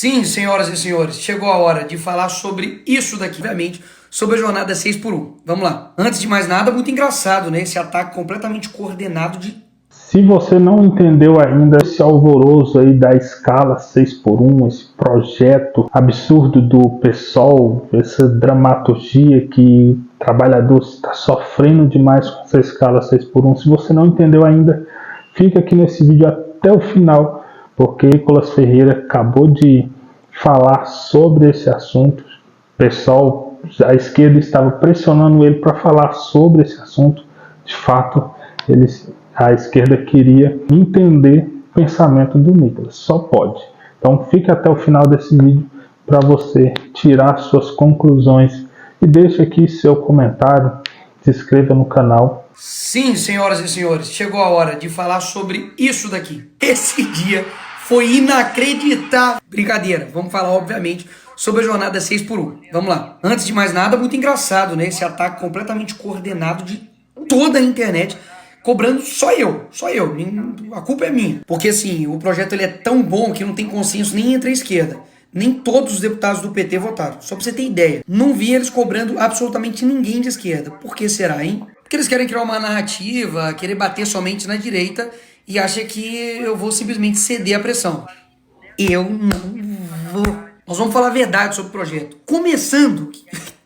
Sim, senhoras e senhores, chegou a hora de falar sobre isso daqui, obviamente, sobre a jornada 6x1. Vamos lá. Antes de mais nada, muito engraçado, né? Esse ataque completamente coordenado de... Se você não entendeu ainda esse alvoroço aí da escala 6x1, esse projeto absurdo do PSOL, essa dramaturgia que o trabalhador está sofrendo demais com essa escala 6x1, se você não entendeu ainda, fica aqui nesse vídeo até o final, porque Nicolas Ferreira acabou de falar sobre esse assunto. O PSOL, a esquerda estava pressionando ele para falar sobre esse assunto. De fato, a esquerda queria entender o pensamento do Nicolas, só pode. Então fique até o final desse vídeo para você tirar suas conclusões e deixe aqui seu comentário, se inscreva no canal. Sim, senhoras e senhores, chegou a hora de falar sobre isso daqui. Esse dia foi inacreditável. Brincadeira, vamos falar obviamente sobre a jornada 6x1. Vamos lá. Antes de mais nada, muito engraçado, né? Esse ataque completamente coordenado de toda a internet, cobrando só eu. A culpa é minha. Porque assim, o projeto ele é tão bom que não tem consenso nem entre a esquerda. Nem todos os deputados do PT votaram. Só pra você ter ideia. Não vi eles cobrando absolutamente ninguém de esquerda. Por que será, hein? Porque eles querem criar uma narrativa, querer bater somente na direita e acham que eu vou simplesmente ceder à pressão. Eu não vou. Nós vamos falar a verdade sobre o projeto. Começando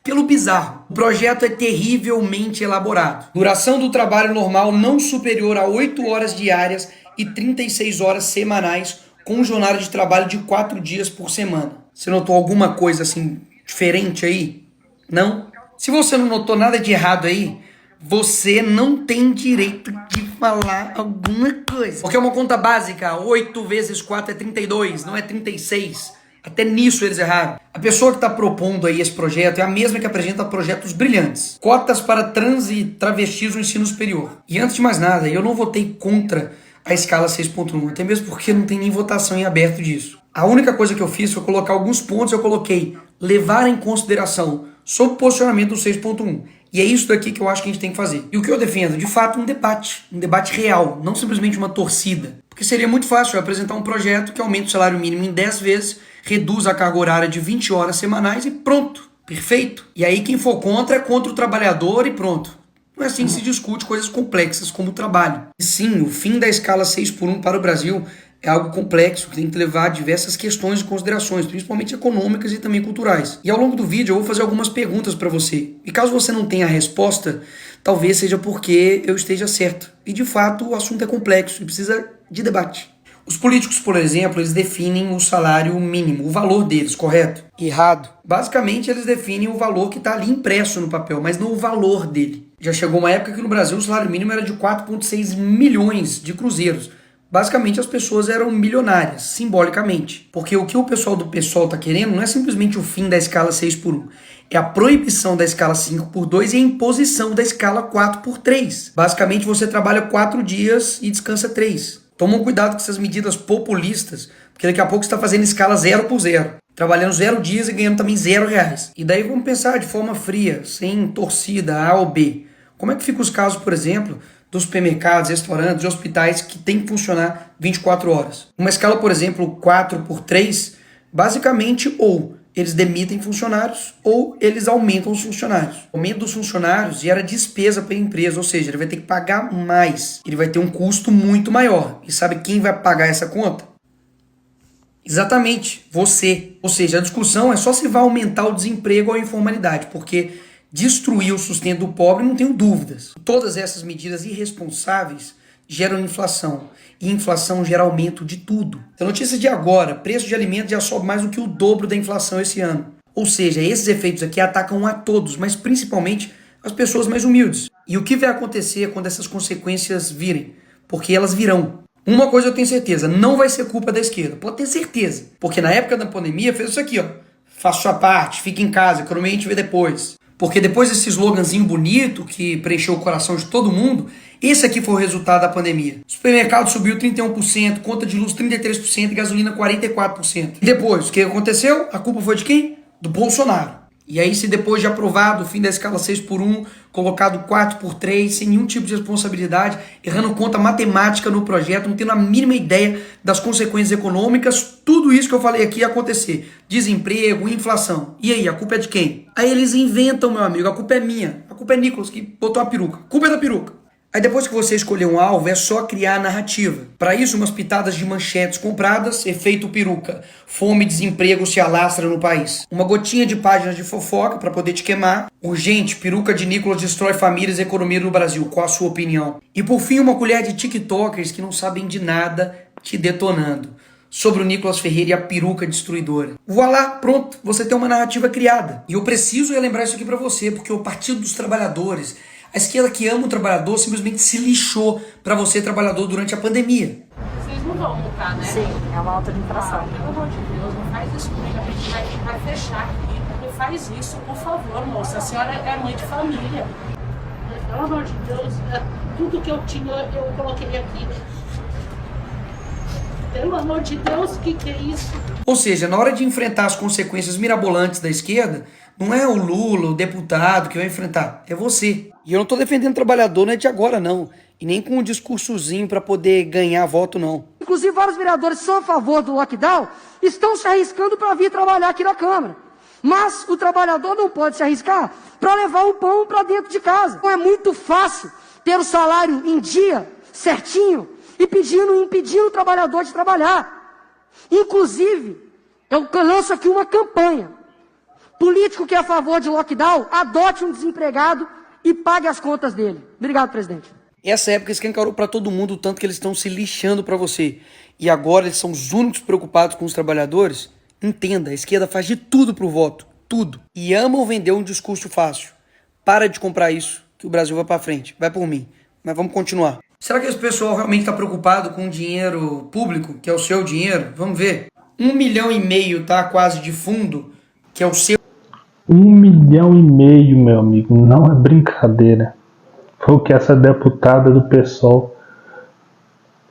pelo bizarro. O projeto é terrivelmente elaborado. Duração do trabalho normal não superior a 8 horas diárias e 36 horas semanais, com jornada de trabalho de 4 dias por semana. Você notou alguma coisa assim diferente aí? Não? Se você não notou nada de errado aí, você não tem direito de falar alguma coisa. Porque é uma conta básica, 8 vezes 4 é 32, não é 36. Até nisso eles erraram. A pessoa que está propondo aí esse projeto é a mesma que apresenta projetos brilhantes. Cotas para trans e travestis no ensino superior. E antes de mais nada, eu não votei contra a escala 6.1, até mesmo porque não tem nem votação em aberto disso. A única coisa que eu fiz foi colocar alguns pontos, eu coloquei levar em consideração sobre o posicionamento do 6.1. E é isso daqui que eu acho que a gente tem que fazer. E o que eu defendo? De fato, um debate real, não simplesmente uma torcida. Porque seria muito fácil eu apresentar um projeto que aumenta o salário mínimo em 10 vezes, reduz a carga horária de 20 horas semanais e pronto, perfeito. E aí quem for contra é contra o trabalhador e pronto. Não é assim que se discute coisas complexas como o trabalho. E sim, o fim da escala 6x1 para o Brasil é algo complexo, que tem que levar diversas questões e considerações, principalmente econômicas e também culturais. E ao longo do vídeo eu vou fazer algumas perguntas para você. E caso você não tenha a resposta, talvez seja porque eu esteja certo. E de fato o assunto é complexo e precisa de debate. Os políticos, por exemplo, eles definem o salário mínimo, o valor deles, correto? Errado. Basicamente, eles definem o valor que está ali impresso no papel, mas não o valor dele. Já chegou uma época que no Brasil o salário mínimo era de 4,6 milhões de cruzeiros. Basicamente, as pessoas eram milionárias, simbolicamente. Porque o que o pessoal do PSOL está querendo não é simplesmente o fim da escala 6x1. É a proibição da escala 5x2 e a imposição da escala 4x3. Basicamente, você trabalha 4 dias e descansa 3. Tomam cuidado com essas medidas populistas, porque daqui a pouco você está fazendo escala 0x0. Trabalhando 0 dias e ganhando também R$0. E daí vamos pensar de forma fria, sem torcida A ou B. Como é que ficam os casos, por exemplo, dos supermercados, restaurantes e hospitais que tem que funcionar 24 horas? Uma escala, por exemplo, 4x3, basicamente ou eles demitem funcionários ou eles aumentam os funcionários. O aumento dos funcionários gera despesa para a empresa, ou seja, ele vai ter que pagar mais. Ele vai ter um custo muito maior. E sabe quem vai pagar essa conta? Exatamente, você. Ou seja, a discussão é só se vai aumentar o desemprego ou a informalidade, porque destruir o sustento do pobre, não tenho dúvidas. Todas essas medidas irresponsáveis geram inflação. E inflação gera aumento de tudo. A notícia de agora, preço de alimentos já sobe mais do que o dobro da inflação esse ano. Ou seja, esses efeitos aqui atacam a todos, mas principalmente as pessoas mais humildes. E o que vai acontecer quando essas consequências virem? Porque elas virão. Uma coisa eu tenho certeza, não vai ser culpa da esquerda. Pode ter certeza. Porque na época da pandemia fez isso aqui, ó. Faça sua parte, fique em casa, economia a gente vê depois. Porque depois desse sloganzinho bonito que preencheu o coração de todo mundo, esse aqui foi o resultado da pandemia. O supermercado subiu 31%, conta de luz 33% e gasolina 44%. E depois, o que aconteceu? A culpa foi de quem? Do Bolsonaro. E aí, se depois de aprovado o fim da escala 6x1, colocado 4x3, sem nenhum tipo de responsabilidade, errando conta matemática no projeto, não tendo a mínima ideia das consequências econômicas, tudo isso que eu falei aqui ia acontecer. Desemprego, inflação. E aí, a culpa é de quem? Aí eles inventam, meu amigo, a culpa é minha. A culpa é Nicolas, que botou a peruca. A culpa é da peruca. Aí depois que você escolher um alvo, é só criar a narrativa. Para isso, umas pitadas de manchetes compradas, efeito peruca, fome e desemprego se alastra no país. Uma gotinha de páginas de fofoca para poder te queimar. Urgente, peruca de Nicolas destrói famílias e economia no Brasil. Qual a sua opinião? E por fim, uma colher de tiktokers que não sabem de nada te detonando. Sobre o Nicolas Ferreira e a peruca destruidora. Voilá, pronto, você tem uma narrativa criada. E eu preciso relembrar isso aqui para você, porque o Partido dos Trabalhadores, a esquerda que ama o trabalhador, simplesmente se lixou para você, trabalhador, durante a pandemia. Vocês não vão multar, né? Sim, é uma alta de infração. Pelo amor de Deus, não faz isso comigo. A gente vai fechar aqui. Não faz isso, por favor, moça. A senhora é mãe de família. Pelo amor de Deus, tudo que eu tinha, eu coloquei aqui. Pelo amor de Deus, o que é isso? Ou seja, na hora de enfrentar as consequências mirabolantes da esquerda, não é o Lula, o deputado, que vai enfrentar, é você. E eu não tô defendendo trabalhador, não é de agora, não. E nem com um discursozinho para poder ganhar voto, não. Inclusive, vários vereadores que são a favor do lockdown estão se arriscando para vir trabalhar aqui na Câmara. Mas o trabalhador não pode se arriscar para levar o pão para dentro de casa. Então é muito fácil ter o salário em dia, certinho, e impedindo o trabalhador de trabalhar. Inclusive, eu lanço aqui uma campanha. Político que é a favor de lockdown, adote um desempregado e pague as contas dele. Obrigado, presidente. Essa época escancarou para todo mundo o tanto que eles estão se lixando para você. E agora eles são os únicos preocupados com os trabalhadores? Entenda, a esquerda faz de tudo pro voto. Tudo. E amam vender um discurso fácil. Para de comprar isso, que o Brasil vai para frente. Vai por mim. Mas vamos continuar. Será que esse pessoal realmente está preocupado com o dinheiro público, que é o seu dinheiro? Vamos ver. 1,5 milhão, tá? Quase de fundo, que é o seu. 1,5 milhão, meu amigo, não é brincadeira. Foi o que essa deputada do PSOL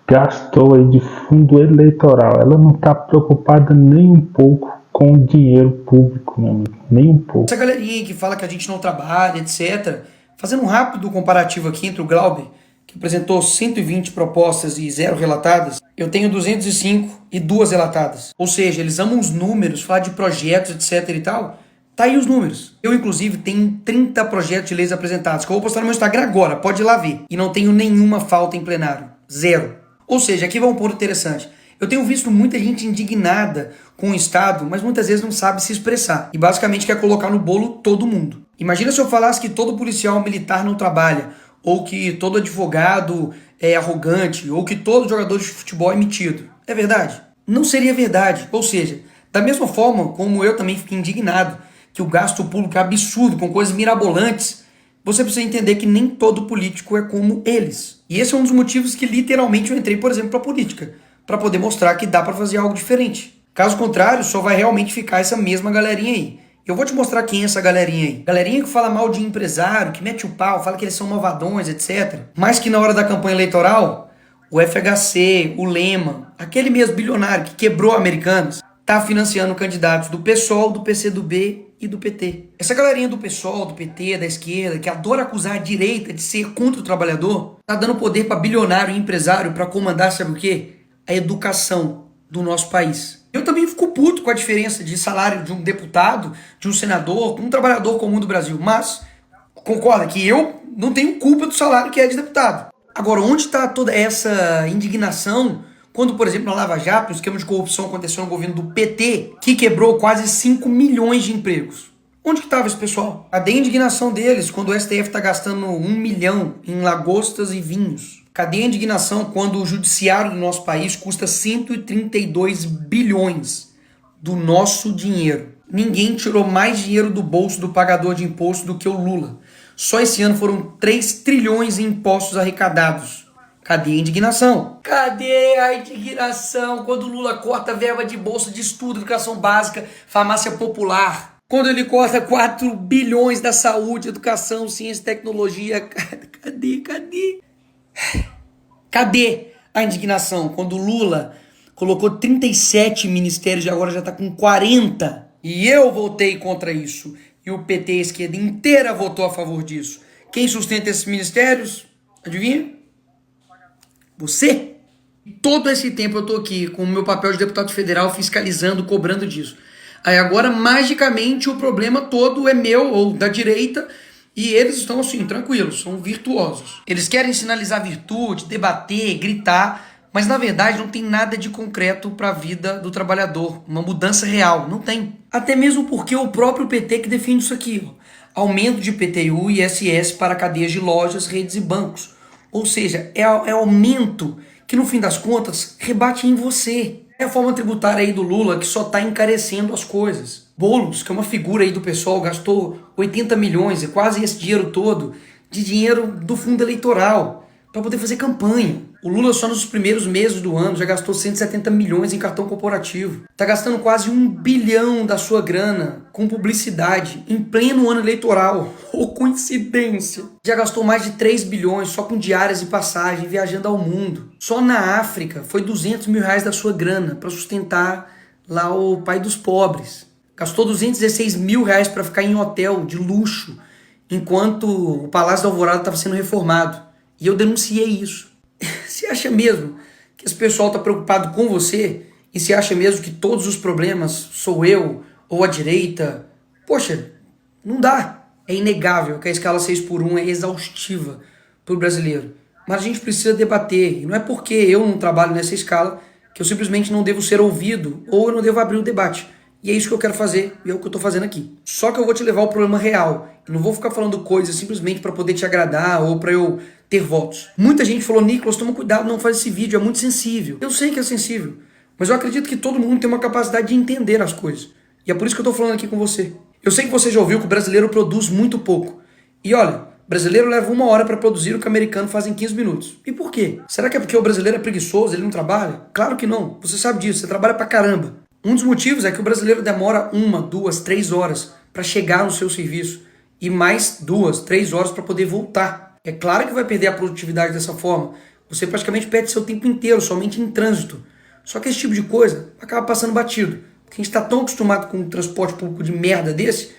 gastou aí de fundo eleitoral. Ela não está preocupada nem um pouco com o dinheiro público, meu amigo, nem um pouco. Essa galerinha que fala que a gente não trabalha, etc. Fazendo um rápido comparativo aqui entre o Glauber, que apresentou 120 propostas e 0 relatadas, eu tenho 205 e 2 relatadas. Ou seja, eles amam os números, falar de projetos, etc e tal. Tá aí os números. Eu, inclusive, tenho 30 projetos de leis apresentados, que eu vou postar no meu Instagram agora, pode ir lá ver. E não tenho nenhuma falta em plenário. 0. Ou seja, aqui vai um ponto interessante. Eu tenho visto muita gente indignada com o Estado, mas muitas vezes não sabe se expressar. E basicamente quer colocar no bolo todo mundo. Imagina se eu falasse que todo policial militar não trabalha, ou que todo advogado é arrogante, ou que todo jogador de futebol é metido. É verdade? Não seria verdade. Ou seja, da mesma forma como eu também fiquei indignado que o gasto público é absurdo, com coisas mirabolantes, você precisa entender que nem todo político é como eles. E esse é um dos motivos que literalmente eu entrei, por exemplo, para a política, para poder mostrar que dá para fazer algo diferente. Caso contrário, só vai realmente ficar essa mesma galerinha aí. Eu vou te mostrar quem é essa galerinha aí. Galerinha que fala mal de empresário, que mete o pau, fala que eles são malvadões, etc. Mas que na hora da campanha eleitoral, o FHC, o Lema, aquele mesmo bilionário que quebrou Americanas, tá financiando candidatos do PSOL, do PCdoB e do PT. Essa galerinha do PSOL, do PT, da esquerda, que adora acusar a direita de ser contra o trabalhador, tá dando poder para bilionário e empresário para comandar, sabe o quê? A educação do nosso país. Eu também fico puto com a diferença de salário de um deputado, de um senador, um trabalhador comum do Brasil, mas concorda que eu não tenho culpa do salário que é de deputado. Agora, onde está toda essa indignação quando, por exemplo, na Lava Jato, o esquema de corrupção aconteceu no governo do PT, que quebrou quase 5 milhões de empregos? Onde que estava esse pessoal? Cadê a indignação deles quando o STF está gastando 1 milhão em lagostas e vinhos? Cadê a indignação quando o judiciário do nosso país custa 132 bilhões do nosso dinheiro? Ninguém tirou mais dinheiro do bolso do pagador de imposto do que o Lula. Só esse ano foram 3 trilhões em impostos arrecadados. Cadê a indignação? Cadê a indignação quando o Lula corta verba de bolsa de estudo, educação básica, farmácia popular? Quando ele corta 4 bilhões da saúde, educação, ciência e tecnologia? Cadê? Cadê a indignação quando o Lula colocou 37 ministérios e agora já está com 40? E eu votei contra isso. e o PT, a esquerda inteira, votou a favor disso. Quem sustenta esses ministérios? Adivinha? Você. Todo esse tempo eu tô aqui com o meu papel de deputado federal fiscalizando, cobrando disso. Aí agora, magicamente, o problema todo é meu ou da direita e eles estão assim, tranquilos, são virtuosos. Eles querem sinalizar virtude, debater, gritar, mas na verdade não tem nada de concreto para a vida do trabalhador, uma mudança real, não tem. Até mesmo porque o próprio PT que defende isso aqui, ó, aumento de IPTU e ISS para cadeias de lojas, redes e bancos. Ou seja, é aumento que no fim das contas rebate em você. É a forma tributária aí do Lula que só está encarecendo as coisas. Boulos, que é uma figura aí do pessoal, gastou 80 milhões, e quase esse dinheiro todo, de dinheiro do fundo eleitoral, para poder fazer campanha. O Lula só nos primeiros meses do ano já gastou 170 milhões em cartão corporativo. Tá gastando quase 1 bilhão da sua grana com publicidade em pleno ano eleitoral. Ô, coincidência! Já gastou mais de 3 bilhões só com diárias e passagem, viajando ao mundo. Só na África foi 200 mil reais da sua grana para sustentar lá o pai dos pobres. Gastou 216 mil reais para ficar em hotel de luxo, enquanto o Palácio da Alvorada estava sendo reformado. E eu denunciei isso. Você acha mesmo que esse pessoal está preocupado com você? E você acha mesmo que todos os problemas sou eu ou a direita? Poxa, não dá. É inegável que a escala 6x1 é exaustiva para o brasileiro. Mas a gente precisa debater. E não é porque eu não trabalho nessa escala que eu simplesmente não devo ser ouvido ou eu não devo abrir o debate. E é isso que eu quero fazer e é o que eu estou fazendo aqui. Só que eu vou te levar ao problema real. Eu não vou ficar falando coisas simplesmente para poder te agradar ou para eu ter votos. Muita gente falou, Nicolas, toma cuidado, não faz esse vídeo, é muito sensível. Eu sei que é sensível, mas eu acredito que todo mundo tem uma capacidade de entender as coisas. E é por isso que eu estou falando aqui com você. Eu sei que você já ouviu que o brasileiro produz muito pouco. E olha, o brasileiro leva 1 hora para produzir o que o americano faz em 15 minutos. E por quê? Será que é porque o brasileiro é preguiçoso, ele não trabalha? Claro que não, você sabe disso, você trabalha pra caramba. Um dos motivos é que o brasileiro demora 1, 2, 3 horas para chegar no seu serviço e mais 2, 3 horas para poder voltar. É claro que vai perder a produtividade dessa forma. Você praticamente perde seu tempo inteiro somente em trânsito. Só que esse tipo de coisa acaba passando batido. Porque a gente está tão acostumado com um transporte público de merda desse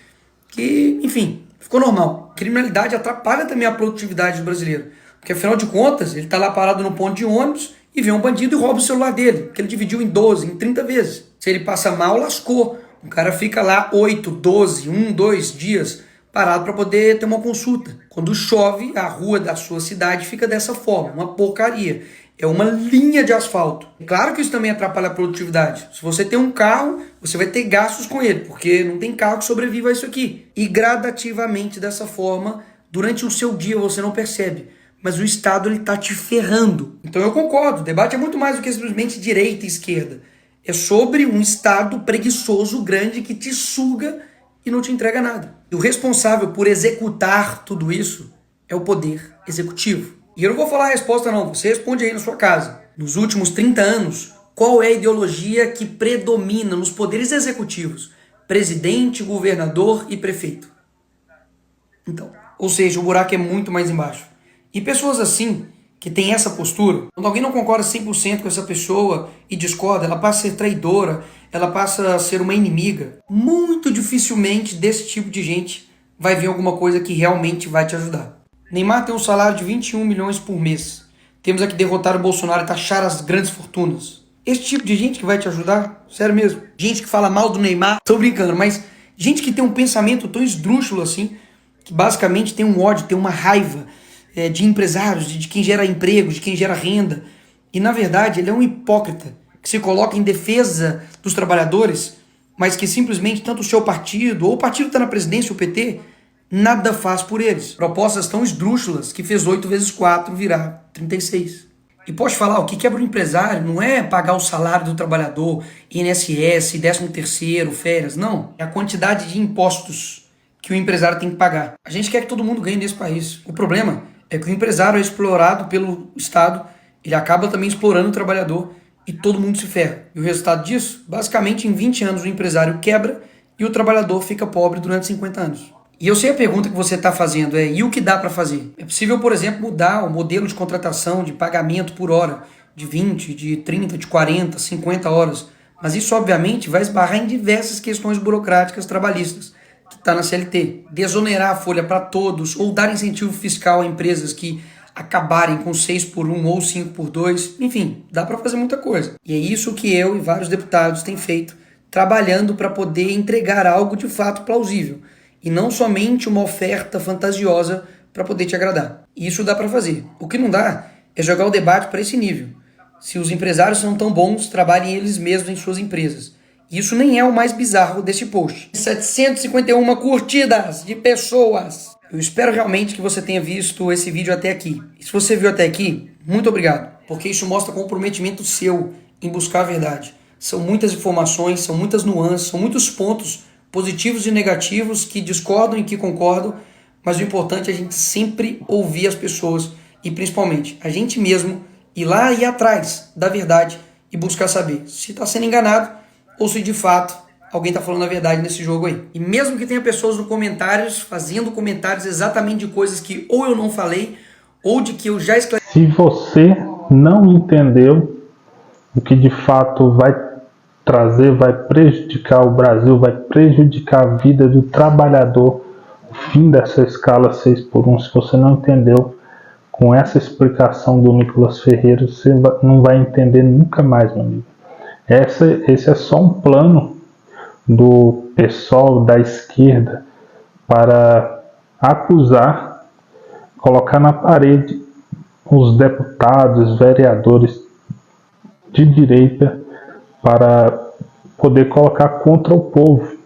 que, enfim, ficou normal. A criminalidade atrapalha também a produtividade do brasileiro. Porque afinal de contas, ele está lá parado no ponto de ônibus e vem um bandido e rouba o celular dele, que ele dividiu em 12, em 30 vezes. Se ele passa mal, lascou. O cara fica lá 8, 12, 1, 2 dias parado para poder ter uma consulta. Quando chove, a rua da sua cidade fica dessa forma, uma porcaria. É uma linha de asfalto. Claro que isso também atrapalha a produtividade. Se você tem um carro, você vai ter gastos com ele, porque não tem carro que sobreviva a isso aqui. E gradativamente dessa forma, durante o seu dia você não percebe. Mas o Estado está te ferrando. Então eu concordo, o debate é muito mais do que simplesmente direita e esquerda. É sobre um Estado preguiçoso, grande, que te suga e não te entrega nada. E o responsável por executar tudo isso é o poder executivo. E eu não vou falar a resposta não, você responde aí na sua casa. Nos últimos 30 anos, qual é a ideologia que predomina nos poderes executivos? Presidente, governador e prefeito. Então, ou seja, o buraco é muito mais embaixo. E pessoas assim, que têm essa postura, quando alguém não concorda 100% com essa pessoa e discorda, ela passa a ser traidora, ela passa a ser uma inimiga. Muito dificilmente desse tipo de gente vai vir alguma coisa que realmente vai te ajudar. Neymar tem um salário de 21 milhões por mês. Temos aqui derrotar o Bolsonaro e taxar as grandes fortunas. Esse tipo de gente que vai te ajudar? Sério mesmo. Gente que fala mal do Neymar, tô brincando, mas gente que tem um pensamento tão esdrúxulo assim, que basicamente tem um ódio, tem uma raiva de empresários, de quem gera emprego, de quem gera renda. E na verdade ele é um hipócrita que se coloca em defesa dos trabalhadores, mas que simplesmente tanto o seu partido, ou o partido que está na presidência, o PT, nada faz por eles. Propostas tão esdrúxulas que fez 8 vezes 4 virar 36. E posso falar, o que quebra o empresário não é pagar o salário do trabalhador, INSS, 13º, férias, não. É a quantidade de impostos que o empresário tem que pagar. A gente quer que todo mundo ganhe nesse país. O problema é que o empresário é explorado pelo Estado, ele acaba também explorando o trabalhador e todo mundo se ferra. E o resultado disso, basicamente em 20 anos o empresário quebra e o trabalhador fica pobre durante 50 anos. E eu sei a pergunta que você está fazendo é, e o que dá para fazer? É possível, por exemplo, mudar o modelo de contratação, de pagamento por hora, de 20, de 30, de 40, 50 horas. Mas isso, obviamente, vai esbarrar em diversas questões burocráticas trabalhistas. que está na CLT. Desonerar a folha para todos ou dar incentivo fiscal a empresas que acabarem com 6x1 ou 5x2, enfim, dá para fazer muita coisa. E é isso que eu e vários deputados têm feito, trabalhando para poder entregar algo de fato plausível e não somente uma oferta fantasiosa para poder te agradar. Isso dá para fazer. O que não dá é jogar o debate para esse nível. Se os empresários são tão bons, trabalhem eles mesmos em suas empresas. Isso nem é o mais bizarro desse post. 751 curtidas de pessoas. Eu espero realmente que você tenha visto esse vídeo até aqui. E se você viu até aqui, muito obrigado, porque isso mostra comprometimento seu em buscar a verdade. São muitas informações, são muitas nuances, são muitos pontos positivos e negativos que discordam e que concordam, mas o importante é a gente sempre ouvir as pessoas e principalmente a gente mesmo ir lá e ir atrás da verdade e buscar saber se está sendo enganado ou se de fato alguém está falando a verdade nesse jogo aí. E mesmo que tenha pessoas nos comentários fazendo comentários exatamente de coisas que ou eu não falei ou de que eu já esclareci. Se você não entendeu o que de fato vai trazer, vai prejudicar o Brasil, vai prejudicar a vida do trabalhador, o fim dessa escala 6x1, se você não entendeu, com essa explicação do Nicolas Ferreira, você não vai entender nunca mais, meu amigo. Esse é só um plano do pessoal da esquerda para acusar, colocar na parede os deputados, vereadores de direita para poder colocar contra o povo,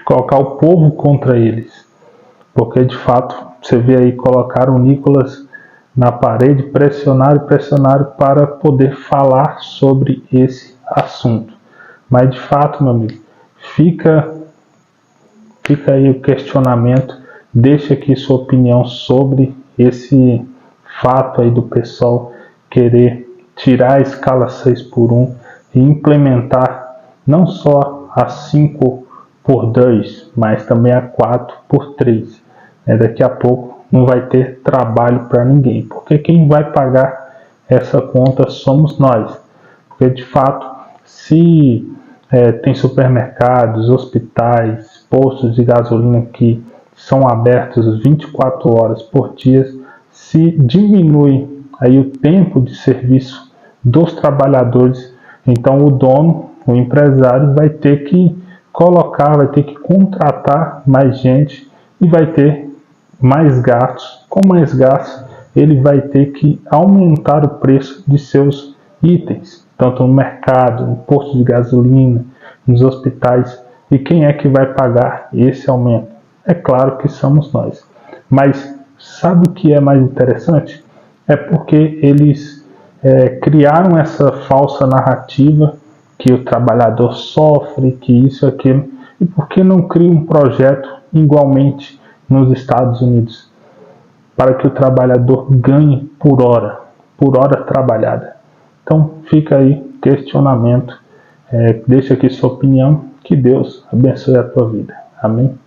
colocar o povo contra eles. Porque de fato, você vê aí, colocaram o Nicolas na parede, pressionaram para poder falar sobre esse assunto. Mas de fato, meu amigo, fica aí o questionamento, deixa aqui sua opinião sobre esse fato aí do pessoal querer tirar a escala 6x1 e implementar não só a 5x2, mas também a 4x3. Daqui a pouco não vai ter trabalho para ninguém, porque quem vai pagar essa conta somos nós. Porque de fato, se tem supermercados, hospitais, postos de gasolina que são abertos 24 horas por dia, se diminui aí o tempo de serviço dos trabalhadores, então o dono, o empresário vai ter que colocar, vai ter que contratar mais gente e vai ter mais gastos. Com mais gastos, ele vai ter que aumentar o preço de seus itens, tanto no mercado, no posto de gasolina, nos hospitais. E quem é que vai pagar esse aumento? É claro que somos nós. Mas sabe o que é mais interessante? É porque eles criaram essa falsa narrativa que o trabalhador sofre, que isso e aquilo. E por que não cria um projeto igualmente nos Estados Unidos, para que o trabalhador ganhe por hora trabalhada? Então fica aí questionamento, deixa aqui sua opinião, que Deus abençoe a tua vida. Amém?